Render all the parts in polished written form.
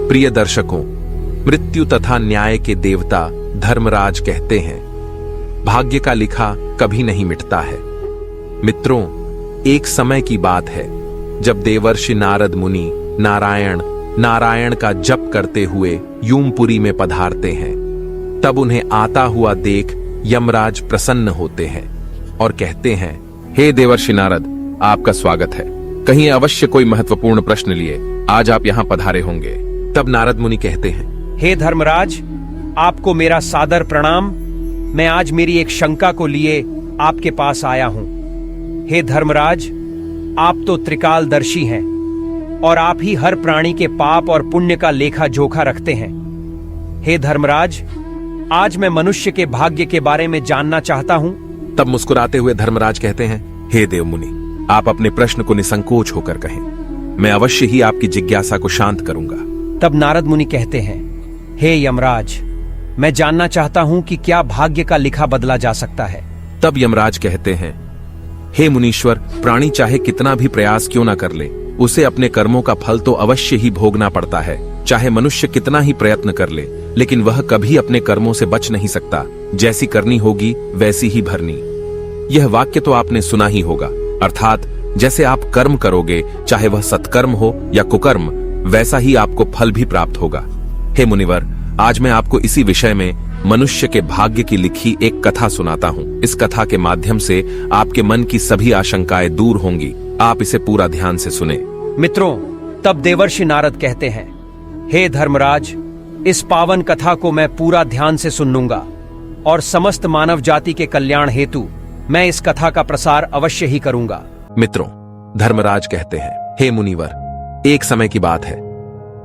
प्रिय दर्शकों, मृत्यु तथा न्याय के देवता धर्मराज कहते हैं, भाग्य का लिखा कभी नहीं मिटता है। मित्रों, एक समय की बात है जब देवर्षि नारद मुनि नारायण का जप करते हुए यूमपुरी में पधारते हैं। तब उन्हें आता हुआ देख यमराज प्रसन्न होते हैं और कहते हैं, हे देवर्षि नारद, आपका स्वागत है। कहीं अवश्य कोई महत्वपूर्ण प्रश्न लिए आज आप यहाँ पधारे होंगे। तब नारद मुनि कहते हैं, हे धर्मराज, आपको मेरा सादर प्रणाम। मैं आज मेरी एक शंका को लिए आपके पास आया हूं। हे धर्मराज, आप तो त्रिकालदर्शी हैं और आप ही हर प्राणी के पाप और पुण्य का लेखा जोखा रखते हैं। हे धर्मराज, आज मैं मनुष्य के भाग्य के बारे में जानना चाहता हूं। तब मुस्कुराते हुए धर्मराज कहते हैं, हे देव मुनि, आप अपने प्रश्न को निसंकोच होकर कहें, मैं अवश्य ही आपकी जिज्ञासा को शांत करूंगा। तब नारद मुनि कहते हैं, हे यमराज, मैं जानना चाहता हूं कि क्या भाग्य का लिखा बदला जा सकता है। तब यमराज कहते हैं, हे मुनीश्वर, प्राणी चाहे कितना भी प्रयास क्यों ना कर ले, उसे अपने कर्मों का फल तो अवश्य ही भोगना पड़ता है। चाहे मनुष्य कितना ही प्रयत्न कर ले, लेकिन वह कभी अपने कर्मों से बच नहीं सकता। जैसी करनी होगी वैसी ही भरनी। यह वाक्य तो आपने सुना ही होगा, अर्थात जैसे आप कर्म करोगे, चाहे वह सत्कर्म हो या कुकर्म, वैसा ही आपको फल भी प्राप्त होगा। हे मुनिवर, आज मैं आपको इसी विषय में मनुष्य के भाग्य की लिखी एक कथा सुनाता हूँ। इस कथा के माध्यम से आपके मन की सभी आशंकाएं दूर होंगी। आप इसे पूरा ध्यान से सुने। मित्रों, तब देवर्षि नारद कहते हैं, हे धर्मराज, इस पावन कथा को मैं पूरा ध्यान से सुन लूंगा और समस्त मानव जाति के कल्याण हेतु मैं इस कथा का प्रसार अवश्य ही करूंगा। मित्रों, धर्मराज कहते हैं, हे मुनिवर, एक समय की बात है।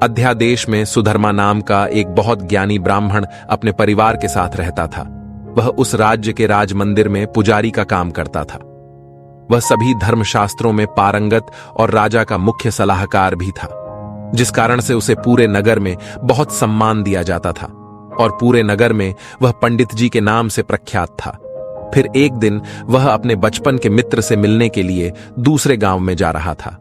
अध्यादेश में सुधर्मा नाम का एक बहुत ज्ञानी ब्राह्मण अपने परिवार के साथ रहता था। वह उस राज्य के राज मंदिर में पुजारी का काम करता था। वह सभी धर्मशास्त्रों में पारंगत और राजा का मुख्य सलाहकार भी था, जिस कारण से उसे पूरे नगर में बहुत सम्मान दिया जाता था और पूरे नगर में वह पंडित जी के नाम से प्रख्यात था। फिर एक दिन वह अपने बचपन के मित्र से मिलने के लिए दूसरे गांव में जा रहा था।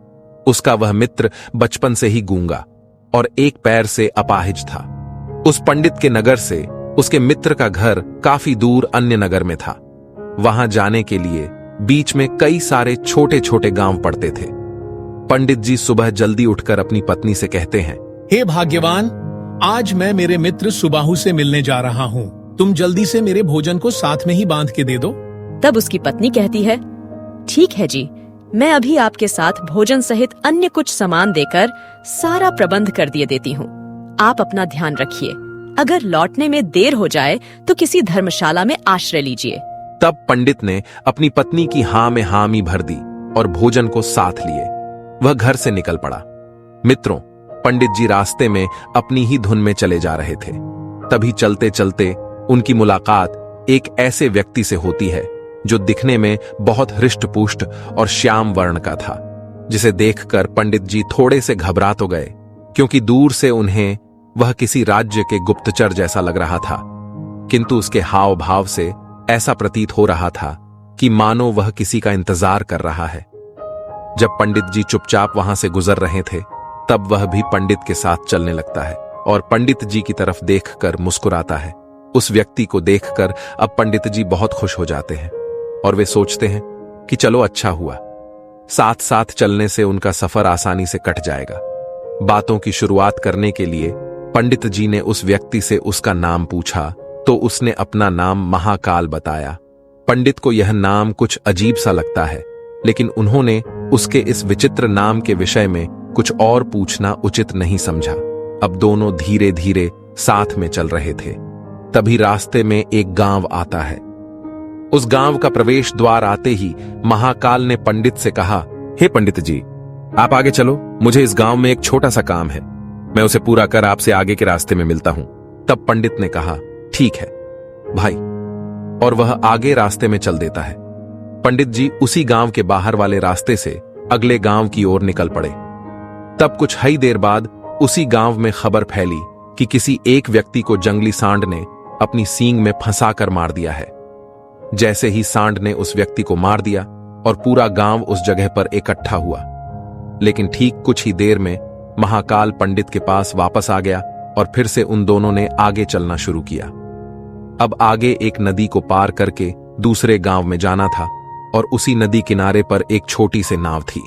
उसका वह मित्र बचपन से ही गूंगा और एक पैर से अपाहिज था। उस पंडित के नगर से उसके मित्र का घर काफी दूर अन्य नगर में था। वहां जाने के लिए बीच में कई सारे छोटे छोटे गांव पड़ते थे। पंडित जी सुबह जल्दी उठकर अपनी पत्नी से कहते हैं, हे भाग्यवान, आज मैं मेरे मित्र सुबाहु से मिलने जा रहा हूँ। तुम जल्दी से मेरे भोजन को साथ में ही बांध के दे दो। तब उसकी पत्नी कहती है, ठीक है जी, मैं अभी आपके साथ भोजन सहित अन्य कुछ सामान देकर सारा प्रबंध कर दिए देती हूँ। आप अपना ध्यान रखिए। अगर लौटने में देर हो जाए तो किसी धर्मशाला में आश्रय लीजिए। तब पंडित ने अपनी पत्नी की हाँ में हामी भर दी और भोजन को साथ लिए वह घर से निकल पड़ा। मित्रों, पंडित जी रास्ते में अपनी ही धुन में चले जा रहे थे। तभी चलते चलते उनकी मुलाकात एक ऐसे व्यक्ति से होती है जो दिखने में बहुत हृष्ट-पुष्ट और श्याम वर्ण का था, जिसे देखकर पंडित जी थोड़े से घबरा तो गए, क्योंकि दूर से उन्हें वह किसी राज्य के गुप्तचर जैसा लग रहा था। किंतु उसके हाव भाव से ऐसा प्रतीत हो रहा था कि मानो वह किसी का इंतजार कर रहा है। जब पंडित जी चुपचाप वहां से गुजर रहे थे, तब वह भी पंडित के साथ चलने लगता है और पंडित जी की तरफ देखकर मुस्कुराता है। उस व्यक्ति को देखकर अब पंडित जी बहुत खुश हो जाते हैं और वे सोचते हैं कि चलो अच्छा हुआ, साथ साथ चलने से उनका सफर आसानी से कट जाएगा। बातों की शुरुआत करने के लिए पंडित जी ने उस व्यक्ति से उसका नाम पूछा तो उसने अपना नाम महाकाल बताया। पंडित को यह नाम कुछ अजीब सा लगता है, लेकिन उन्होंने उसके इस विचित्र नाम के विषय में कुछ और पूछना उचित नहीं समझा। अब दोनों धीरे धीरे साथ में चल रहे थे। तभी रास्ते में एक गांव आता है। उस गांव का प्रवेश द्वार आते ही महाकाल ने पंडित से कहा, हे पंडित जी, आप आगे चलो, मुझे इस गांव में एक छोटा सा काम है, मैं उसे पूरा कर आपसे आगे के रास्ते में मिलता हूं। तब पंडित ने कहा, ठीक है भाई, और वह आगे रास्ते में चल देता है। पंडित जी उसी गांव के बाहर वाले रास्ते से अगले गांव की ओर निकल पड़े। तब कुछ ही देर बाद उसी गांव में खबर फैली कि किसी एक व्यक्ति को जंगली सांड ने अपनी सींग में फंसाकर मार दिया है। जैसे ही सांड ने उस व्यक्ति को मार दिया और पूरा गांव उस जगह पर इकट्ठा हुआ, लेकिन ठीक कुछ ही देर में महाकाल पंडित के पास वापस आ गया और फिर से उन दोनों ने आगे चलना शुरू किया। अब आगे एक नदी को पार करके दूसरे गांव में जाना था और उसी नदी किनारे पर एक छोटी सी नाव थी।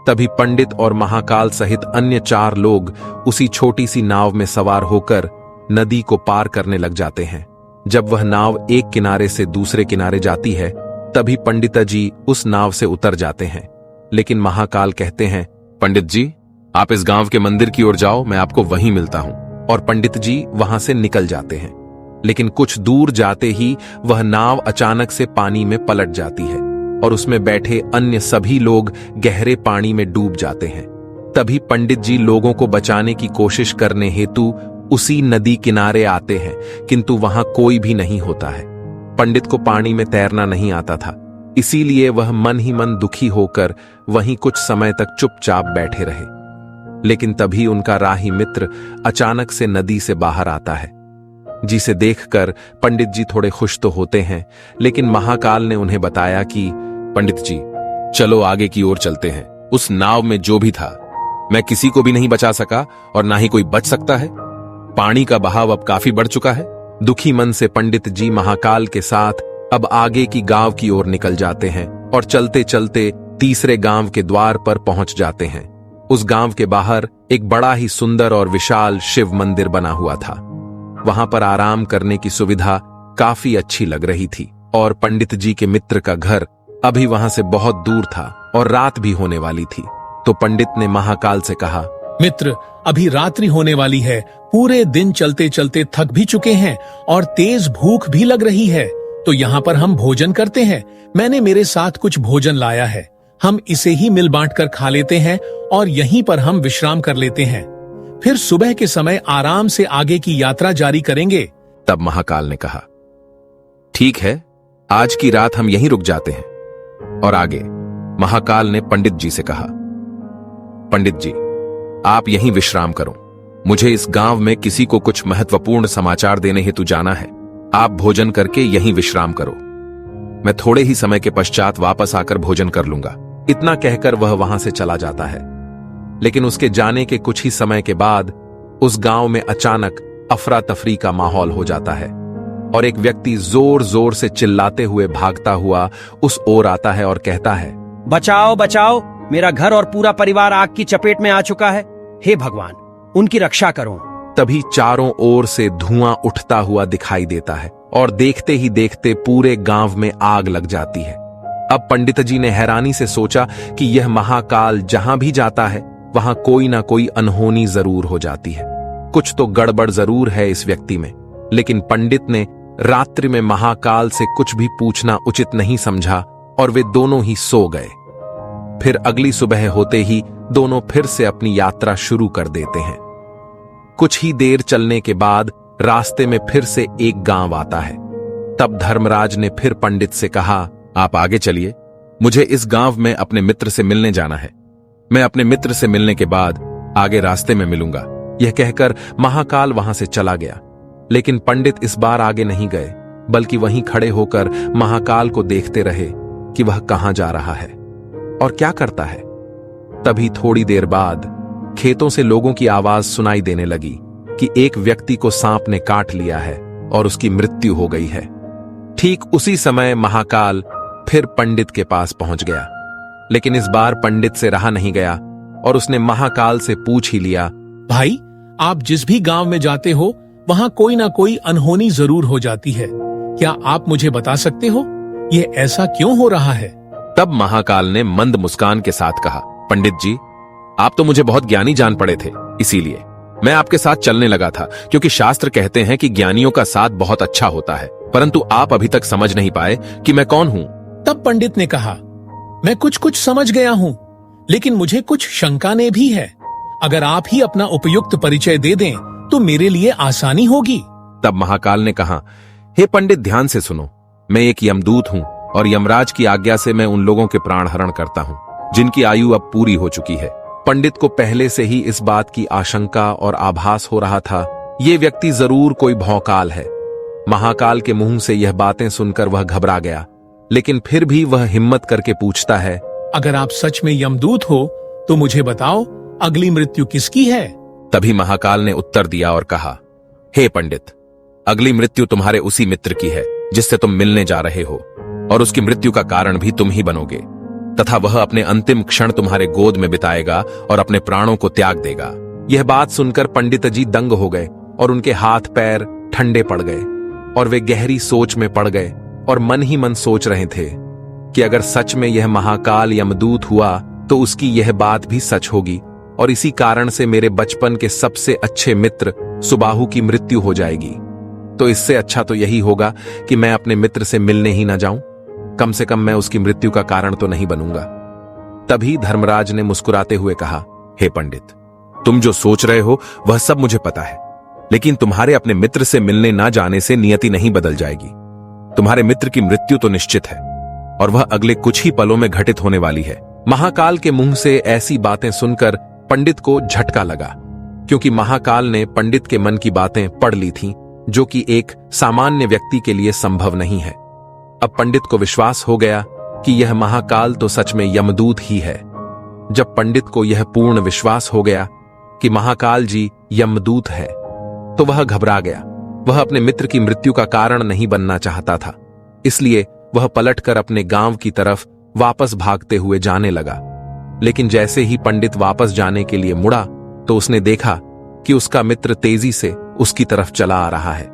तभी पंडित और महाकाल सहित अन्य 4 लोग उसी छोटी सी नाव में सवार होकर नदी को पार करने लग जाते हैं। जब वह नाव एक किनारे से दूसरे किनारे जाती है तभी पंडिता जी उस नाव से उतर जाते हैं, लेकिन महाकाल कहते हैं, पंडित जी, आप इस गांव के मंदिर की ओर जाओ, मैं आपको वहीं मिलता हूं। और पंडित जी वहां से निकल जाते हैं। लेकिन कुछ दूर जाते ही वह नाव अचानक से पानी में पलट जाती है और उसमें बैठे अन्य सभी लोग गहरे पानी में डूब जाते हैं। तभी पंडित जी लोगों को बचाने की कोशिश करने हेतु उसी नदी किनारे आते हैं, किंतु वहां कोई भी नहीं होता है। पंडित को पानी में तैरना नहीं आता था, इसीलिए वह मन ही मन दुखी होकर वहीं कुछ समय तक चुपचाप बैठे रहे। लेकिन तभी उनका राही मित्र अचानक से नदी से बाहर आता है, जिसे देखकर पंडित जी थोड़े खुश तो होते हैं, लेकिन महाकाल ने उन्हें बताया कि पंडित जी, चलो आगे की ओर चलते हैं। उस नाव में जो भी था, मैं किसी को भी नहीं बचा सका और ना ही कोई बच सकता है। पानी का बहाव अब काफी बढ़ चुका है। दुखी मन से पंडित जी महाकाल के साथ अब आगे की गांव की ओर निकल जाते हैं और चलते चलते तीसरे गांव के द्वार पर पहुंच जाते हैं। उस गांव के बाहर एक बड़ा ही सुंदर और विशाल शिव मंदिर बना हुआ था। वहां पर आराम करने की सुविधा काफी अच्छी लग रही थी और पंडित जी के मित्र का घर अभी वहां से बहुत दूर था और रात भी होने वाली थी। तो पंडित ने महाकाल से कहा, मित्र, अभी रात्रि होने वाली है, पूरे दिन चलते चलते थक भी चुके हैं और तेज भूख भी लग रही है, तो यहाँ पर हम भोजन करते हैं। मैंने मेरे साथ कुछ भोजन लाया है, हम इसे ही मिल बांट कर खा लेते हैं और यहीं पर हम विश्राम कर लेते हैं। फिर सुबह के समय आराम से आगे की यात्रा जारी करेंगे। तब महाकाल ने कहा, ठीक है, आज की रात हम यहीं रुक जाते हैं। और आगे महाकाल ने पंडित जी से कहा, पंडित जी, आप यहीं विश्राम करो, मुझे इस गांव में किसी को कुछ महत्वपूर्ण समाचार देने हेतु जाना है। आप भोजन करके यहीं विश्राम करो, मैं थोड़े ही समय के पश्चात वापस आकर भोजन कर लूंगा। इतना कहकर वह वहां से चला जाता है। लेकिन उसके जाने के कुछ ही समय के बाद उस गांव में अचानक अफरा तफरी का माहौल हो जाता है और एक व्यक्ति जोर जोर से चिल्लाते हुए भागता हुआ उस ओर आता है और कहता है, बचाओ बचाओ, मेरा घर और पूरा परिवार आग की चपेट में आ चुका है। हे भगवान, उनकी रक्षा करो। तभी चारों ओर से धुआं उठता हुआ दिखाई देता है और देखते ही देखते पूरे गांव में आग लग जाती है। अब पंडित जी ने हैरानी से सोचा कि यह महाकाल जहां भी जाता है वहां कोई ना कोई अनहोनी जरूर हो जाती है, कुछ तो गड़बड़ जरूर है इस व्यक्ति में। लेकिन पंडित ने रात्रि में महाकाल से कुछ भी पूछना उचित नहीं समझा और वे दोनों ही सो गए। फिर अगली सुबह होते ही दोनों फिर से अपनी यात्रा शुरू कर देते हैं। कुछ ही देर चलने के बाद रास्ते में फिर से एक गांव आता है। तब धर्मराज ने फिर पंडित से कहा, आप आगे चलिए, मुझे इस गांव में अपने मित्र से मिलने जाना है। मैं अपने मित्र से मिलने के बाद आगे रास्ते में मिलूंगा। यह कहकर महाकाल वहां से चला गया। लेकिन पंडित इस बार आगे नहीं गए, बल्कि वहीं खड़े होकर महाकाल को देखते रहे कि वह कहां जा रहा है और क्या करता है। तभी थोड़ी देर बाद खेतों से लोगों की आवाज सुनाई देने लगी कि एक व्यक्ति को सांप ने काट लिया है और उसकी मृत्यु हो गई है। ठीक उसी समय महाकाल फिर पंडित के पास पहुंच गया, लेकिन इस बार पंडित से रहा नहीं गया और उसने महाकाल से पूछ ही लिया, भाई, आप जिस भी गांव में जाते हो वहां कोई ना कोई अनहोनी जरूर हो जाती है, क्या आप मुझे बता सकते हो ये ऐसा क्यों हो रहा है? तब महाकाल ने मंद मुस्कान के साथ कहा, पंडित जी, आप तो मुझे बहुत ज्ञानी जान पड़े थे, इसीलिए मैं आपके साथ चलने लगा था, क्योंकि शास्त्र कहते हैं कि ज्ञानियों का साथ बहुत अच्छा होता है, परंतु आप अभी तक समझ नहीं पाए कि मैं कौन हूं। तब पंडित ने कहा, मैं कुछ समझ गया हूं, लेकिन मुझे कुछ शंकाएं भी है। अगर आप ही अपना उपयुक्त परिचय दे दें तो मेरे लिए आसानी होगी। तब महाकाल ने कहा, हे पंडित, ध्यान से सुनो, मैं एक यमदूत हूं और यमराज की आज्ञा से मैं उन लोगों के प्राण हरण करता हूं जिनकी आयु अब पूरी हो चुकी है। पंडित को पहले से ही इस बात की आशंका और आभास हो रहा था, ये व्यक्ति जरूर कोई भौकाल है। महाकाल के मुंह से यह बातें सुनकर वह घबरा गया, लेकिन फिर भी वह हिम्मत करके पूछता है, अगर आप सच में यमदूत हो तो मुझे बताओ, अगली मृत्यु किसकी है? तभी महाकाल ने उत्तर दिया और कहा, हे पंडित, अगली मृत्यु तुम्हारे उसी मित्र की है जिससे तुम मिलने जा रहे हो, और उसकी मृत्यु का कारण भी तुम ही बनोगे, तथा वह अपने अंतिम क्षण तुम्हारे गोद में बिताएगा और अपने प्राणों को त्याग देगा। यह बात सुनकर पंडित जी दंग हो गए और उनके हाथ पैर ठंडे पड़ गए और वे गहरी सोच में पड़ गए और मन ही मन सोच रहे थे कि अगर सच में यह महाकाल यमदूत हुआ तो उसकी यह बात भी सच होगी और इसी कारण से मेरे बचपन के सबसे अच्छे मित्र सुबाहु की मृत्यु हो जाएगी। तो इससे अच्छा तो यही होगा कि मैं अपने मित्र से मिलने ही ना जाऊं, कम से कम मैं उसकी मृत्यु का कारण तो नहीं बनूंगा। तभी धर्मराज ने मुस्कुराते हुए कहा, हे पंडित, तुम जो सोच रहे हो वह सब मुझे पता है, लेकिन तुम्हारे अपने मित्र से मिलने ना जाने से नियति नहीं बदल जाएगी। तुम्हारे मित्र की मृत्यु तो निश्चित है और वह अगले कुछ ही पलों में घटित होने वाली है। महाकाल के मुंह से ऐसी बातें सुनकर पंडित को झटका लगा, क्योंकि महाकाल ने पंडित के मन की बातें पढ़ ली थीं, जो कि एक सामान्य व्यक्ति के लिए संभव नहीं है। अब पंडित को विश्वास हो गया कि यह महाकाल तो सच में यमदूत ही है। जब पंडित को यह पूर्ण विश्वास हो गया कि महाकाल जी यमदूत है, तो वह घबरा गया। वह अपने मित्र की मृत्यु का कारण नहीं बनना चाहता था, इसलिए वह पलटकर अपने गांव की तरफ वापस भागते हुए जाने लगा। लेकिन जैसे ही पंडित वापस जाने के लिए मुड़ा तो उसने देखा कि उसका मित्र तेजी से उसकी तरफ चला आ रहा है,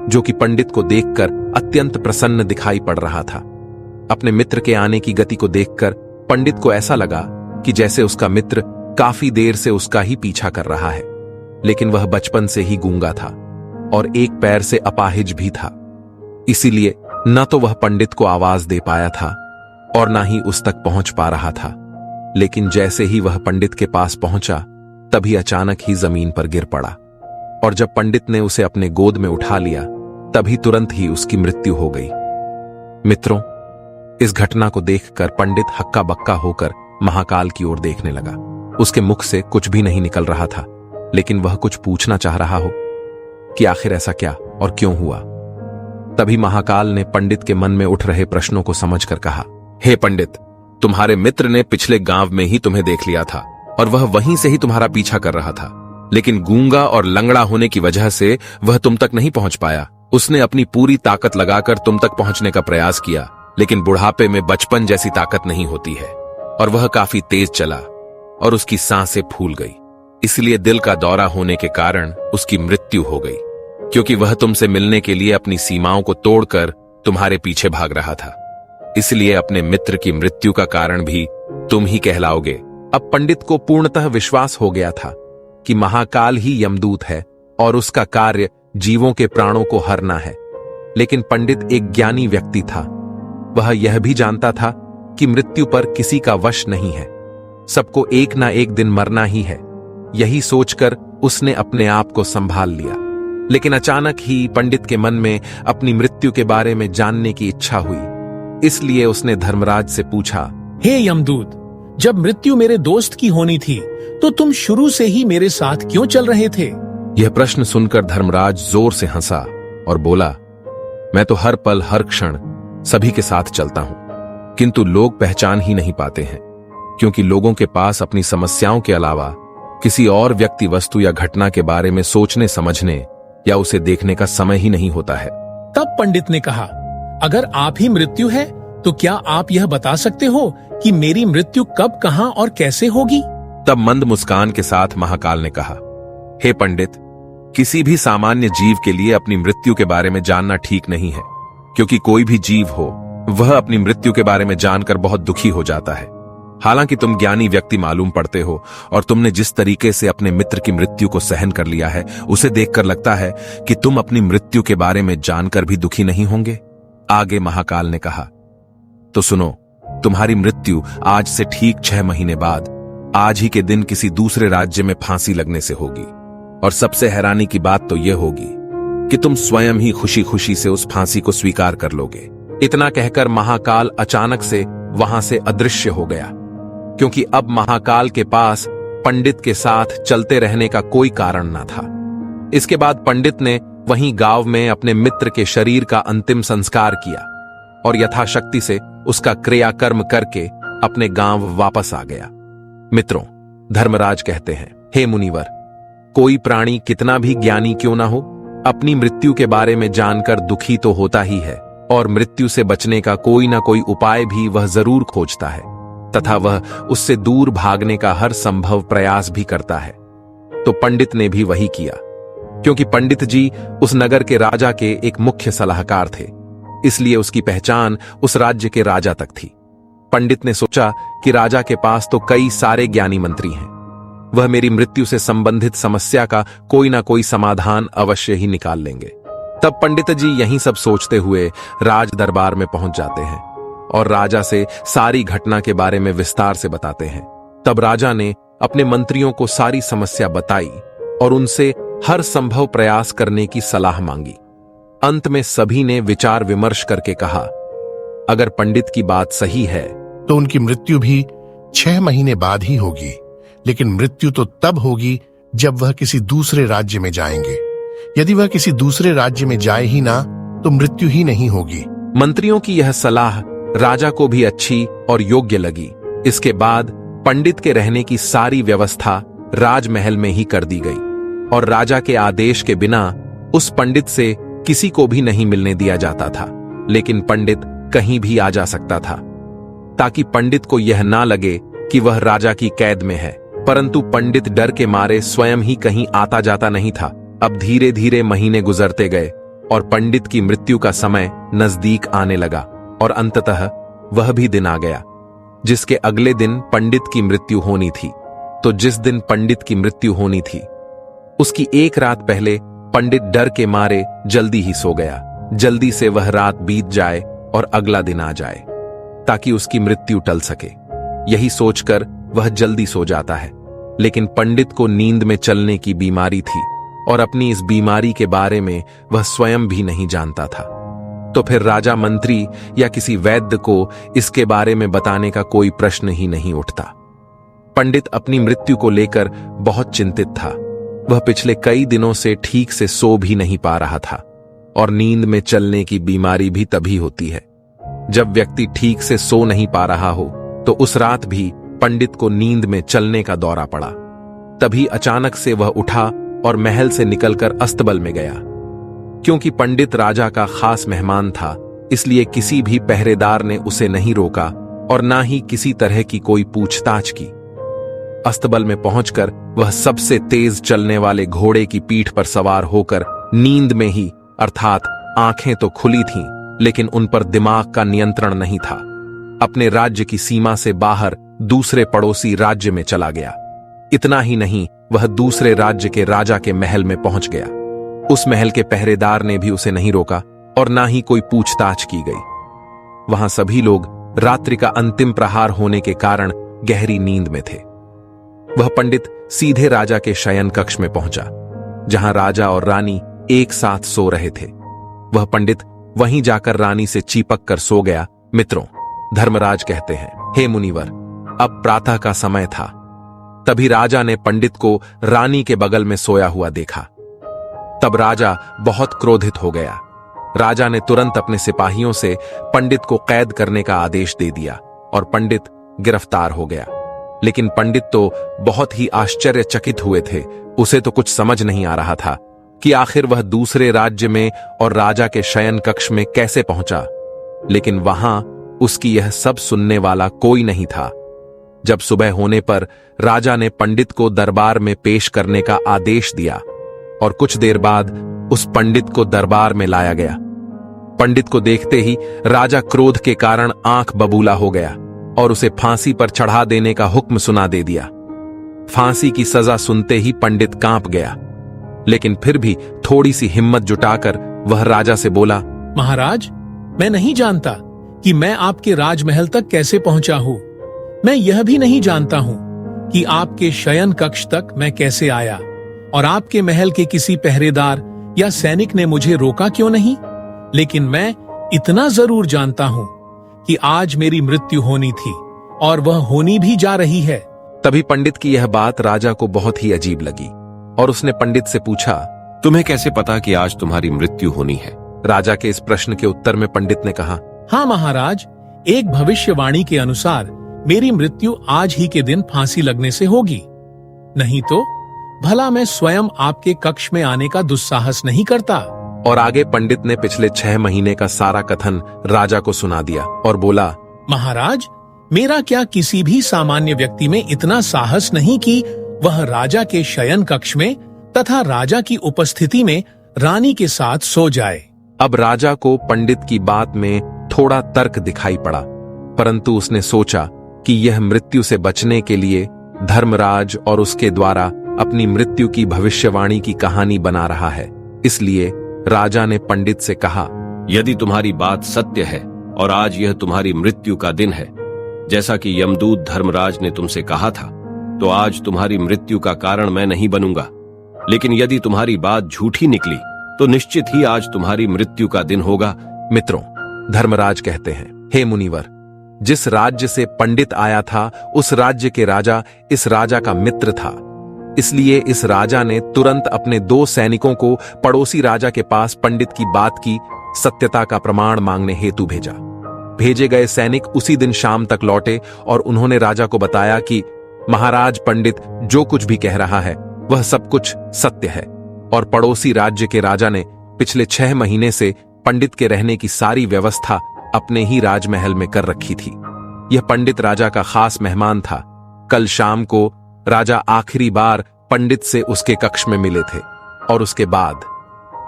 जो कि पंडित को देखकर अत्यंत प्रसन्न दिखाई पड़ रहा था। अपने मित्र के आने की गति को देखकर पंडित को ऐसा लगा कि जैसे उसका मित्र काफी देर से उसका ही पीछा कर रहा है, लेकिन वह बचपन से ही गूंगा था और एक पैर से अपाहिज भी था, इसीलिए न तो वह पंडित को आवाज दे पाया था और न ही उस तक पहुंच पा रहा था। लेकिन जैसे ही वह पंडित के पास पहुंचा, तभी अचानक ही जमीन पर गिर पड़ा और जब पंडित ने उसे अपने गोद में उठा लिया, तभी तुरंत ही उसकी मृत्यु हो गई। मित्रों, इस घटना को देखकर पंडित हक्का बक्का होकर महाकाल की ओर देखने लगा। उसके मुख से कुछ भी नहीं निकल रहा था, लेकिन वह कुछ पूछना चाह रहा हो कि आखिर ऐसा क्या और क्यों हुआ। तभी महाकाल ने पंडित के मन में उठ रहे प्रश्नों को समझकर कहा, हे पंडित, तुम्हारे मित्र ने पिछले गांव में ही तुम्हें देख लिया था और वह वहीं से ही तुम्हारा पीछा कर रहा था, लेकिन गूंगा और लंगड़ा होने की वजह से वह तुम तक नहीं पहुंच पाया। उसने अपनी पूरी ताकत लगाकर तुम तक पहुंचने का प्रयास किया, लेकिन बुढ़ापे में बचपन जैसी ताकत नहीं होती है और वह काफी तेज चला और उसकी सांसें फूल गई। इसलिए दिल का दौरा होने के कारण उसकी मृत्यु हो गई, क्योंकि वह तुमसे मिलने के लिए अपनी सीमाओं को तोड़कर तुम्हारे पीछे भाग रहा था। इसलिए अपने मित्र की मृत्यु का कारण भी तुम ही कहलाओगे। अब पंडित को पूर्णतः विश्वास हो गया था कि महाकाल ही यमदूत है और उसका कार्य जीवों के प्राणों को हरना है। लेकिन पंडित एक ज्ञानी व्यक्ति था। वह यह भी जानता था कि मृत्यु पर किसी का वश नहीं है, सबको एक ना एक दिन मरना ही है। यही सोचकर उसने अपने आप को संभाल लिया। लेकिन अचानक ही पंडित के मन में अपनी मृत्यु के बारे में जानने की इच्छा हुई, इसलिए उसने धर्मराज से पूछा, हे यमदूत, जब मृत्यु मेरे दोस्त की होनी थी तो तुम शुरू से ही मेरे साथ क्यों चल रहे थे? यह प्रश्न सुनकर धर्मराज जोर से हंसा और बोला, मैं तो हर पल हर क्षण सभी के साथ चलता हूं, किंतु लोग पहचान ही नहीं पाते हैं, क्योंकि लोगों के पास अपनी समस्याओं के अलावा किसी और व्यक्ति, वस्तु या घटना के बारे में सोचने समझने या उसे देखने का समय ही नहीं होता है। तब पंडित ने कहा, अगर आप ही मृत्यु है तो क्या आप यह बता सकते हो कि मेरी मृत्यु कब, कहां और कैसे होगी? तब मंद मुस्कान के साथ महाकाल ने कहा, हे पंडित, किसी भी सामान्य जीव के लिए अपनी मृत्यु के बारे में जानना ठीक नहीं है, क्योंकि कोई भी जीव हो वह अपनी मृत्यु के बारे में जानकर बहुत दुखी हो जाता है। हालांकि तुम ज्ञानी व्यक्ति मालूम पड़ते हो और तुमने जिस तरीके से अपने मित्र की मृत्यु को सहन कर लिया है, उसे देखकर लगता है कि तुम अपनी मृत्यु के बारे में जानकर भी दुखी नहीं होंगे। आगे महाकाल ने कहा, तो सुनो, तुम्हारी मृत्यु आज से ठीक 6 महीने बाद आज ही के दिन किसी दूसरे राज्य में फांसी लगने से होगी। और सबसे हैरानी की बात तो यह होगी कि तुम स्वयं ही खुशी खुशी से उस फांसी को स्वीकार कर लोगे। इतना कहकर महाकाल अचानक से वहां से अदृश्य हो गया, क्योंकि अब महाकाल के पास पंडित के साथ चलते रहने का कोई कारण न था। इसके बाद पंडित ने वहीं गांव में अपने मित्र के शरीर का अंतिम संस्कार किया और यथाशक्ति से उसका क्रियाकर्म करके अपने गांव वापस आ गया। मित्रों, धर्मराज कहते हैं, हे मुनिवर, कोई प्राणी कितना भी ज्ञानी क्यों ना हो, अपनी मृत्यु के बारे में जानकर दुखी तो होता ही है, और मृत्यु से बचने का कोई ना कोई उपाय भी वह जरूर खोजता है, तथा वह उससे दूर भागने का हर संभव प्रयास भी करता है। तो पंडित ने भी वही किया, क्योंकि पंडित जी उस नगर के राजा के एक मुख्य सलाहकार थे, इसलिए उसकी पहचान उस राज्य के राजा तक थी। पंडित ने सोचा कि राजा के पास तो कई सारे ज्ञानी मंत्री हैं, वह मेरी मृत्यु से संबंधित समस्या का कोई ना कोई समाधान अवश्य ही निकाल लेंगे। तब पंडित जी यही सब सोचते हुए राज दरबार में पहुंच जाते हैं और राजा से सारी घटना के बारे में विस्तार से बताते हैं। तब राजा ने अपने मंत्रियों को सारी समस्या बताई और उनसे हर संभव प्रयास करने की सलाह मांगी। अंत में सभी ने विचार विमर्श करके कहा, अगर पंडित की बात सही है तो उनकी मृत्यु भी 6 महीने बाद ही होगी, लेकिन मृत्यु तो तब होगी जब वह किसी दूसरे राज्य में जाएंगे। यदि वह किसी दूसरे राज्य में जाए ही ना तो मृत्यु ही नहीं होगी। मंत्रियों की यह सलाह राजा को भी अच्छी और योग्य लगी। इसके बाद पंडित के रहने की सारी व्यवस्था राजमहल में ही कर दी गई और राजा के आदेश के बिना उस पंडित से किसी को भी नहीं मिलने दिया जाता था। लेकिन पंडित कहीं भी आ जा सकता था, ताकि पंडित को यह ना लगे कि वह राजा की कैद में है। परंतु पंडित डर के मारे स्वयं ही कहीं आता जाता नहीं था। अब धीरे धीरे महीने गुजरते गए और पंडित की मृत्यु का समय नजदीक आने लगा और अंततः वह भी दिन आ गया जिसके अगले दिन पंडित की मृत्यु होनी थी। तो जिस दिन पंडित की मृत्यु होनी थी उसकी एक रात पहले पंडित डर के मारे जल्दी ही सो गया। जल्दी से वह रात बीत जाए और अगला दिन आ जाए ताकि उसकी मृत्यु टल सके। यही सोचकर वह जल्दी सो जाता है। लेकिन पंडित को नींद में चलने की बीमारी थी और अपनी इस बीमारी के बारे में वह स्वयं भी नहीं जानता था। तो फिर राजा मंत्री या किसी वैद्य को इसके बारे में बताने का कोई प्रश्न ही नहीं उठता। पंडित अपनी मृत्यु को लेकर बहुत चिंतित था। वह पिछले कई दिनों से ठीक से सो भी नहीं पा रहा था और नींद में चलने की बीमारी भी तभी होती है जब व्यक्ति ठीक से सो नहीं पा रहा हो। तो उस रात भी पंडित को नींद में चलने का दौरा पड़ा। तभी अचानक से वह उठा और महल से निकलकर अस्तबल में गया। क्योंकि पंडित राजा का खास मेहमान था, इसलिए किसी भी पहरेदार ने उसे नहीं रोका और ना ही किसी तरह की कोई पूछताछ की। अस्तबल में पहुंचकर वह सबसे तेज चलने वाले घोड़े की पीठ पर सवार होकर नींद में ही, अर्थात आंखें तो खुली थीं, लेकिन उन पर दिमाग का नियंत्रण नहीं था, अपने राज्य की सीमा से बाहर दूसरे पड़ोसी राज्य में चला गया। इतना ही नहीं, वह दूसरे राज्य के राजा के महल में पहुंच गया। उस महल के पहरेदार ने भी उसे नहीं रोका और ना ही कोई पूछताछ की गई। वहां सभी लोग रात्रि का अंतिम प्रहार होने के कारण गहरी नींद में थे। वह पंडित सीधे राजा के शयन कक्ष में पहुंचा, जहां राजा और रानी एक साथ सो रहे थे। वह पंडित वहीं जाकर रानी से चिपक कर सो गया। मित्रों, धर्मराज कहते हैं, हे मुनिवर, अब प्रातः का समय था। तभी राजा ने पंडित को रानी के बगल में सोया हुआ देखा। तब राजा बहुत क्रोधित हो गया। राजा ने तुरंत अपने सिपाहियों से पंडित को कैद करने का आदेश दे दिया और पंडित गिरफ्तार हो गया। लेकिन पंडित तो बहुत ही आश्चर्यचकित हुए थे। उसे तो कुछ समझ नहीं आ रहा था कि आखिर वह दूसरे राज्य में और राजा के शयन कक्ष में कैसे पहुंचा। लेकिन वहां उसकी यह सब सुनने वाला कोई नहीं था। जब सुबह होने पर राजा ने पंडित को दरबार में पेश करने का आदेश दिया और कुछ देर बाद उस पंडित को दरबार में लाया गया। पंडित को देखते ही राजा क्रोध के कारण आंख बबूला हो गया और उसे फांसी पर चढ़ा देने का हुक्म सुना दे दिया। फांसी की सजा सुनते ही पंडित कांप गया, लेकिन फिर भी थोड़ी सी हिम्मत जुटाकर वह राजा से बोला, महाराज, मैं नहीं जानता कि मैं आपके राजमहल तक कैसे पहुंचा हूं। मैं यह भी नहीं जानता हूं कि आपके शयन कक्ष तक मैं कैसे आया और आपके महल के किसी पहरेदार या सैनिक ने मुझे रोका क्यों नहीं। लेकिन मैं इतना जरूर जानता हूं कि आज मेरी मृत्यु होनी थी और वह होनी भी जा रही है। तभी पंडित की यह बात राजा को बहुत ही अजीब लगी और उसने पंडित से पूछा, तुम्हें कैसे पता कि आज तुम्हारी मृत्यु होनी है? राजा के इस प्रश्न के उत्तर में पंडित ने कहा, हाँ महाराज, एक भविष्यवाणी के अनुसार मेरी मृत्यु आज ही के दिन फांसी लगने से होगी। नहीं तो भला मैं स्वयं आपके कक्ष में आने का दुस्साहस नहीं करता। और आगे पंडित ने पिछले 6 महीने का सारा कथन राजा को सुना दिया और बोला, महाराज, मेरा क्या किसी भी सामान्य व्यक्ति में इतना साहस नहीं कि वह राजा के शयन कक्ष में तथा राजा की उपस्थिति में रानी के साथ सो जाए। अब राजा को पंडित की बात में थोड़ा तर्क दिखाई पड़ा, परंतु उसने सोचा कि यह मृत्यु से बचने के लिए धर्मराज और उसके द्वारा अपनी मृत्यु की भविष्यवाणी की कहानी बना रहा है। इसलिए राजा ने पंडित से कहा, यदि तुम्हारी बात सत्य है और आज यह तुम्हारी मृत्यु का दिन है, जैसा कि यमदूत धर्मराज ने तुमसे कहा था, तो आज तुम्हारी मृत्यु का कारण मैं नहीं बनूंगा। लेकिन यदि तुम्हारी बात झूठी निकली तो निश्चित ही आज तुम्हारी मृत्यु का दिन होगा। मित्रों, धर्मराज कहते हैं, हे मुनिवर, जिस राज्य से पंडित आया था उस राज्य के राजा इस राजा का मित्र था। इसलिए इस राजा ने तुरंत अपने 2 सैनिकों को पड़ोसी राजा के पास पंडित की बात की सत्यता का प्रमाण मांगने हेतु भेजा। भेजे गए सैनिक उसी दिन शाम तक लौटे और उन्होंने राजा को बताया कि महाराज, पंडित जो कुछ भी कह रहा है वह सब कुछ सत्य है और पड़ोसी राज्य के राजा ने पिछले 6 महीने से पंडित के रहने की सारी व्यवस्था अपने ही राजमहल में कर रखी थी। यह पंडित राजा का खास मेहमान था। कल शाम को राजा आखिरी बार पंडित से उसके कक्ष में मिले थे और उसके बाद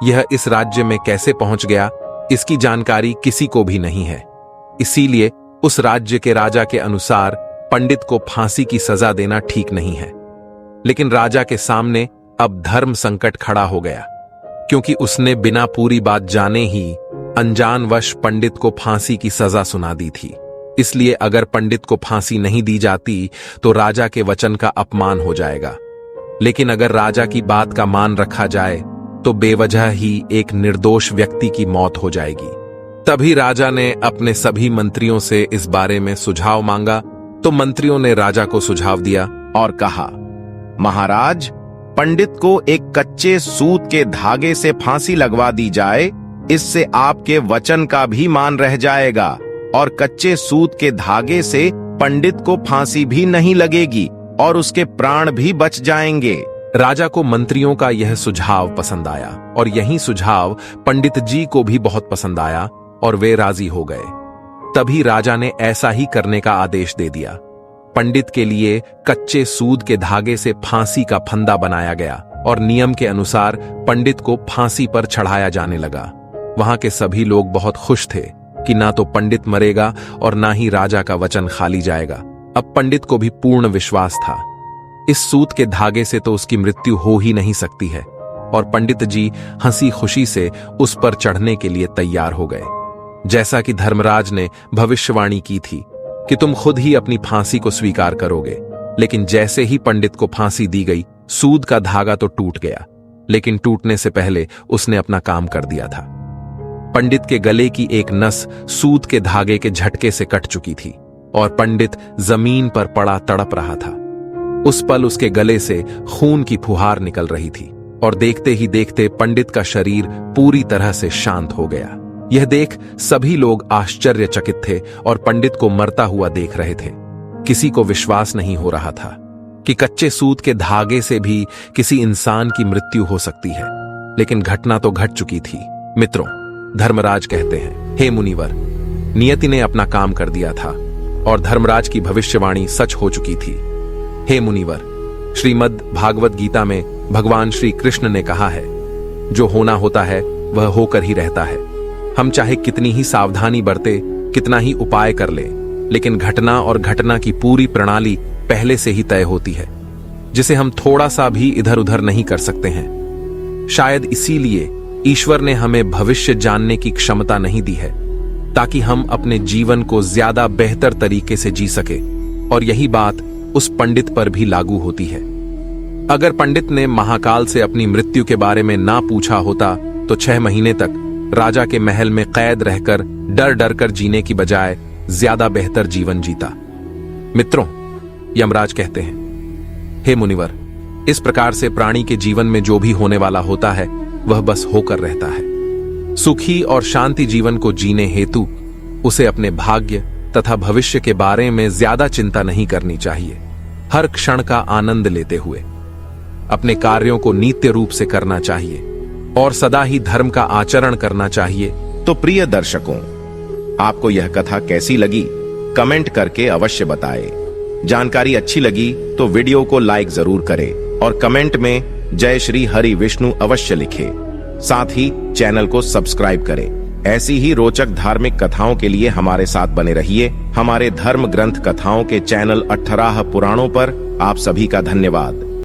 यह इस राज्य में कैसे पहुंच गया इसकी जानकारी किसी को भी नहीं है। इसीलिए उस राज्य के राजा के अनुसार पंडित को फांसी की सजा देना ठीक नहीं है। लेकिन राजा के सामने अब धर्म संकट खड़ा हो गया, क्योंकि उसने बिना पूरी बात जाने ही अनजानवश पंडित को फांसी की सजा सुना दी थी। इसलिए अगर पंडित को फांसी नहीं दी जाती तो राजा के वचन का अपमान हो जाएगा। लेकिन अगर राजा की बात का मान रखा जाए तो बेवजह ही एक निर्दोष व्यक्ति की मौत हो जाएगी। तभी राजा ने अपने सभी मंत्रियों से इस बारे में सुझाव मांगा। तो मंत्रियों ने राजा को सुझाव दिया और कहा, महाराज, पंडित को एक कच्चे सूत के धागे से फांसी लगवा दी जाए। इससे आपके वचन का भी मान रह जाएगा और कच्चे सूत के धागे से पंडित को फांसी भी नहीं लगेगी और उसके प्राण भी बच जाएंगे। राजा को मंत्रियों का यह सुझाव पसंद आया और यही सुझाव पंडित जी को भी बहुत पसंद आया और वे राजी हो गए। तभी राजा ने ऐसा ही करने का आदेश दे दिया। पंडित के लिए कच्चे सूत के धागे से फांसी का फंदा बनाया गया और नियम के अनुसार पंडित को फांसी पर चढ़ाया जाने लगा। वहां के सभी लोग बहुत खुश थे कि ना तो पंडित मरेगा और ना ही राजा का वचन खाली जाएगा। अब पंडित को भी पूर्ण विश्वास था, इस सूत के धागे से तो उसकी मृत्यु हो ही नहीं सकती है। और पंडित जी हंसी खुशी से उस पर चढ़ने के लिए तैयार हो गए। जैसा कि धर्मराज ने भविष्यवाणी की थी कि तुम खुद ही अपनी फांसी को स्वीकार करोगे। लेकिन जैसे ही पंडित को फांसी दी गई, सूद का धागा तो टूट गया, लेकिन टूटने से पहले उसने अपना काम कर दिया था। पंडित के गले की एक नस सूद के धागे के झटके से कट चुकी थी और पंडित जमीन पर पड़ा तड़प रहा था। उस पल उसके गले से खून की फुहार निकल रही थी और देखते ही देखते पंडित का शरीर पूरी तरह से शांत हो गया। यह देख सभी लोग आश्चर्यचकित थे और पंडित को मरता हुआ देख रहे थे। किसी को विश्वास नहीं हो रहा था कि कच्चे सूत के धागे से भी किसी इंसान की मृत्यु हो सकती है। लेकिन घटना तो घट चुकी थी। मित्रों, धर्मराज कहते हैं, हे मुनिवर, नियति ने अपना काम कर दिया था और धर्मराज की भविष्यवाणी सच हो चुकी थी। हे मुनिवर, श्रीमद् भागवत गीता में भगवान श्री कृष्ण ने कहा है, जो होना होता है वह होकर ही रहता है। हम चाहे कितनी ही सावधानी बरते, कितना ही उपाय कर ले, लेकिन घटना और घटना की पूरी प्रणाली पहले से ही तय होती है, जिसे हम थोड़ा सा भी इधर उधर नहीं कर सकते हैं। शायद इसीलिए ईश्वर ने हमें भविष्य जानने की क्षमता नहीं दी है, ताकि हम अपने जीवन को ज्यादा बेहतर तरीके से जी सके। और यही बात उस पंडित पर भी लागू होती है। अगर पंडित ने महाकाल से अपनी मृत्यु के बारे में ना पूछा होता तो 6 महीने तक राजा के महल में कैद रहकर डर डर कर जीने की बजाय ज्यादा बेहतर जीवन जीता। मित्रों, यमराज कहते हैं, हे मुनिवर, इस प्रकार से प्राणी के जीवन में जो भी होने वाला होता है वह बस होकर रहता है। सुखी और शांति जीवन को जीने हेतु उसे अपने भाग्य तथा भविष्य के बारे में ज्यादा चिंता नहीं करनी चाहिए, हर क्षण का आनंद लेते हुए अपने कार्यों को नित्य रूप से करना चाहिए और सदा ही धर्म का आचरण करना चाहिए। तो प्रिय दर्शकों, आपको यह कथा कैसी लगी कमेंट करके अवश्य बताएं। जानकारी अच्छी लगी तो वीडियो को लाइक जरूर करें और कमेंट में जय श्री हरि विष्णु अवश्य लिखें। साथ ही चैनल को सब्सक्राइब करें। ऐसी ही रोचक धार्मिक कथाओं के लिए हमारे साथ बने रहिए। हमारे धर्म ग्रंथ कथाओं के चैनल 18 पुराणों पर आप सभी का धन्यवाद।